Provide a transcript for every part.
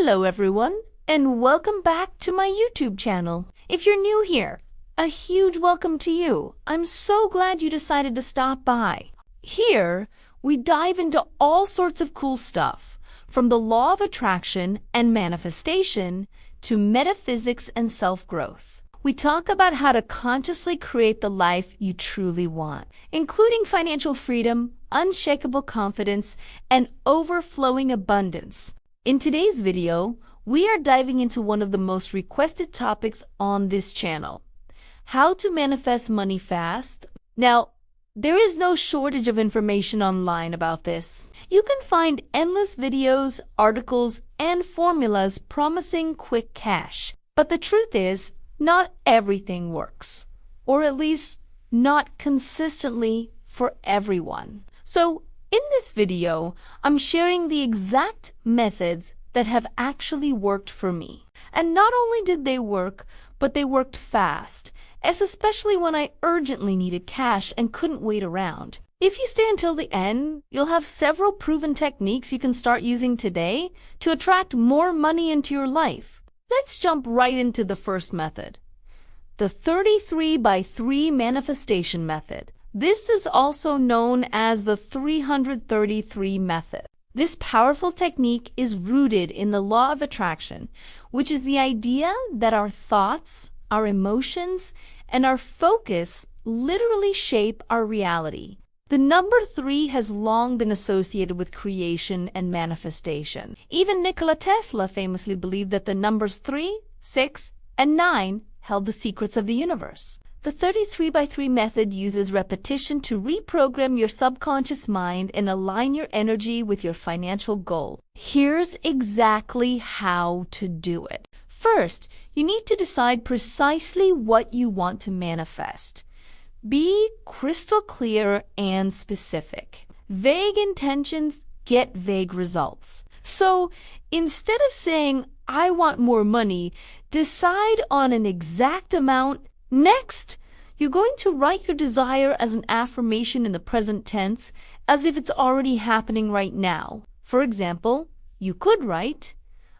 Hello everyone, and welcome back to my YouTube channel. If you're new here, a huge welcome to you. I'm so glad you decided to stop by. Here, we dive into all sorts of cool stuff, from the law of attraction and manifestation to metaphysics and self-growth. We talk about how to consciously create the life you truly want, including financial freedom, unshakable confidence, and overflowing abundance. In today's video, we are diving into one of the most requested topics on this channel: how to manifest money fast. Now, there is no shortage of information online about this. You can find endless videos, articles, and formulas promising quick cash. But the truth is, not everything works, or at least not consistently for everyone. So, in this video, I'm sharing the exact methods that have actually worked for me. And not only did they work, but they worked fast, especially when I urgently needed cash and couldn't wait around. If you stay until the end, you'll have several proven techniques you can start using today to attract more money into your life. Let's jump right into the first method, the 33x3 manifestation method. This is also known as the 333 method. This powerful technique is rooted in the law of attraction, which is the idea that our thoughts, our emotions, and our focus literally shape our reality. The number 3 has long been associated with creation and manifestation. Even Nikola Tesla famously believed that the numbers 3, 6, and 9 held the secrets of the universe. The 33x3 method uses repetition to reprogram your subconscious mind and align your energy with your financial goal. Here's exactly how to do it. First, you need to decide precisely what you want to manifest. Be crystal clear and specific. Vague intentions get vague results. So, instead of saying, "I want more money," decide on an exact amount. Next, you're going to write your desire as an affirmation in the present tense, as if it's already happening right now. For example, you could write,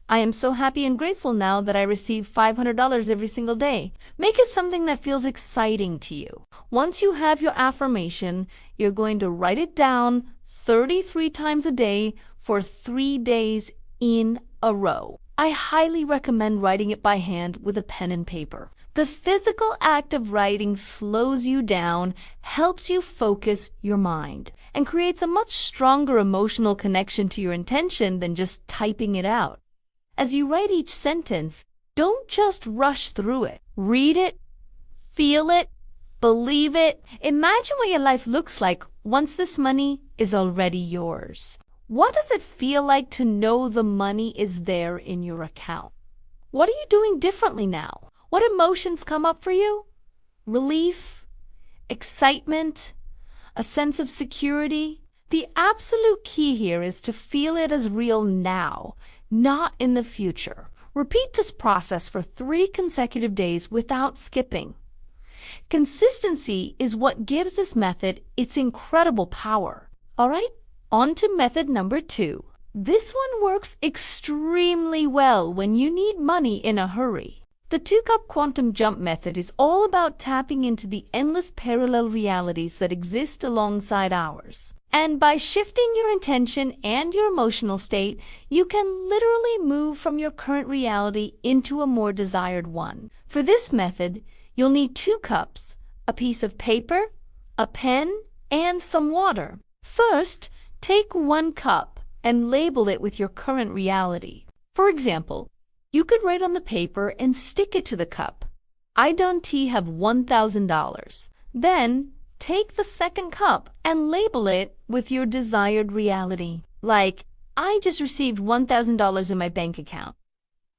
"I am so happy and grateful now that I receive $500 every single day." Make it something that feels exciting to you. Once you have your affirmation, you're going to write it down 33 times a day for 3 days in a row. I highly recommend writing it by hand with a pen and paper. The physical act of writing slows you down, helps you focus your mind, and creates a much stronger emotional connection to your intention than just typing it out. As you write each sentence, don't just rush through it. Read it, feel it, believe it. Imagine what your life looks like once this money is already yours. What does it feel like to know the money is there in your account? What are you doing differently now? What emotions come up for you? Relief? Excitement? A sense of security? The absolute key here is to feel it as real now, not in the future. Repeat this process for 3 consecutive days without skipping. Consistency is what gives this method its incredible power. All right, on to method number 2. This one works extremely well when you need money in a hurry. The 2-cup quantum jump method is all about tapping into the endless parallel realities that exist alongside ours. And by shifting your intention and your emotional state, you can literally move from your current reality into a more desired one. For this method, you'll need 2 cups, a piece of paper, a pen, and some water. First, take 1 cup and label it with your current reality. For example, you could write on the paper and stick it to the cup, "I done tea have $1,000. Then, take the second cup and label it with your desired reality. Like, "I just received $1,000 in my bank account."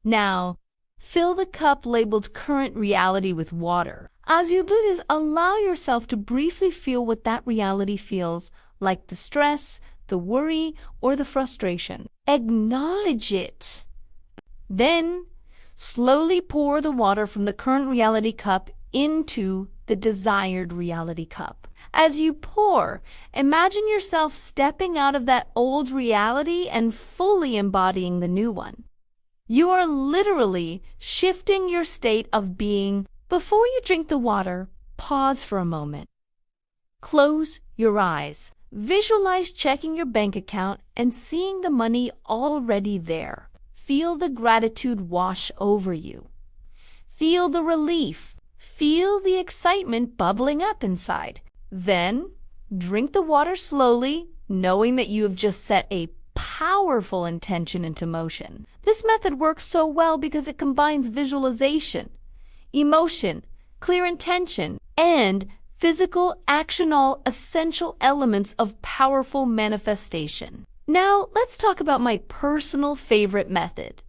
Now, fill the cup labeled current reality with water. As you do this, allow yourself to briefly feel what that reality feels, like the stress, the worry, or the frustration. Acknowledge it. Then, slowly pour the water from the current reality cup into the desired reality cup. As you pour, imagine yourself stepping out of that old reality and fully embodying the new one. You are literally shifting your state of being. Before you drink the water, pause for a moment. Close your eyes. Visualize checking your bank account and seeing the money already there. Feel the gratitude wash over you. Feel the relief. Feel the excitement bubbling up inside. Then, drink the water slowly, knowing that you have just set a powerful intention into motion. This method works so well because it combines visualization, emotion, clear intention, and physical action, all essential elements of powerful manifestation. Now, let's talk about my personal favorite method,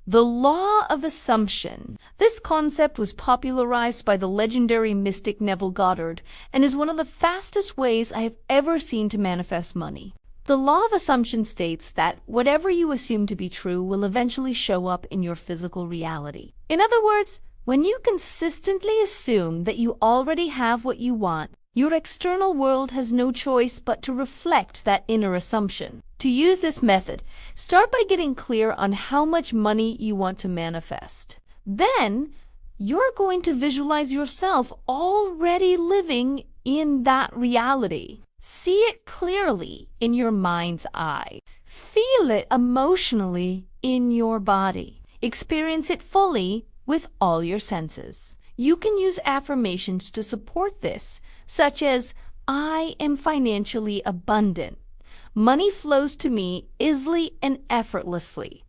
the law of assumption. This concept was popularized by the legendary mystic Neville Goddard and is one of the fastest ways I have ever seen to manifest money. The law of assumption states that whatever you assume to be true will eventually show up in your physical reality. In other words, when you consistently assume that you already have what you want, your external world has no choice but to reflect that inner assumption. To use this method, start by getting clear on how much money you want to manifest. Then, you're going to visualize yourself already living in that reality. See it clearly in your mind's eye. Feel it emotionally in your body. Experience it fully with all your senses. You can use affirmations to support this, such as, I am financially abundant. Money flows to me easily and effortlessly.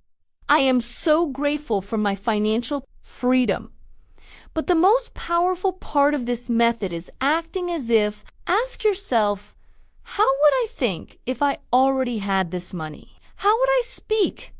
I am so grateful for my financial freedom. But the most powerful part of this method is acting as if. Ask yourself, how would I think if I already had this money? How would I speak?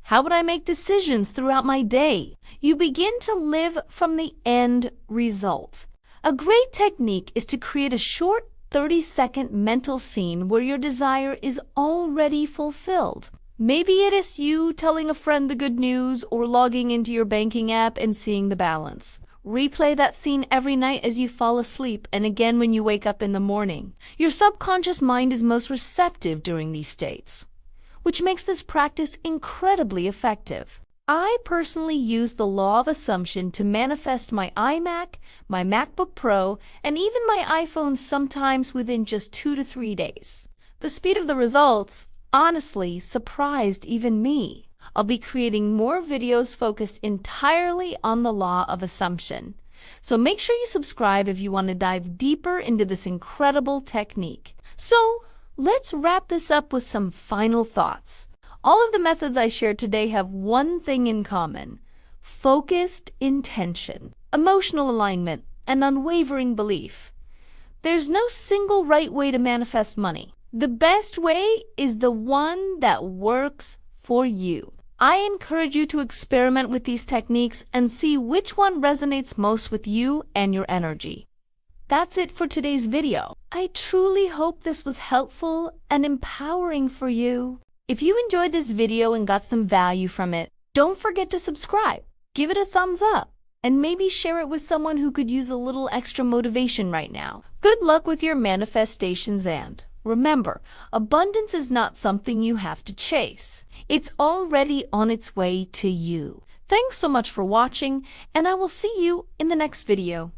How would I make decisions throughout my day? You begin to live from the end result. A great technique is to create a short 30-second mental scene where your desire is already fulfilled. Maybe it is you telling a friend the good news or logging into your banking app and seeing the balance. Replay that scene every night as you fall asleep and again when you wake up in the morning. Your subconscious mind is most receptive during these states, which makes this practice incredibly effective. I personally use the law of assumption to manifest my iMac, my MacBook Pro, and even my iPhone sometimes within just 2 to 3 days. The speed of the results honestly surprised even me. I'll be creating more videos focused entirely on the law of assumption. So make sure you subscribe if you want to dive deeper into this incredible technique. So let's wrap this up with some final thoughts. All of the methods I shared today have one thing in common: focused intention, emotional alignment, and unwavering belief. There's no single right way to manifest money. The best way is the one that works for you. I encourage you to experiment with these techniques and see which one resonates most with you and your energy. That's it for today's video. I truly hope this was helpful and empowering for you. If you enjoyed this video and got some value from it, don't forget to subscribe, give it a thumbs up, and maybe share it with someone who could use a little extra motivation right now. Good luck with your manifestations, and remember, abundance is not something you have to chase. It's already on its way to you. Thanks so much for watching, and I will see you in the next video.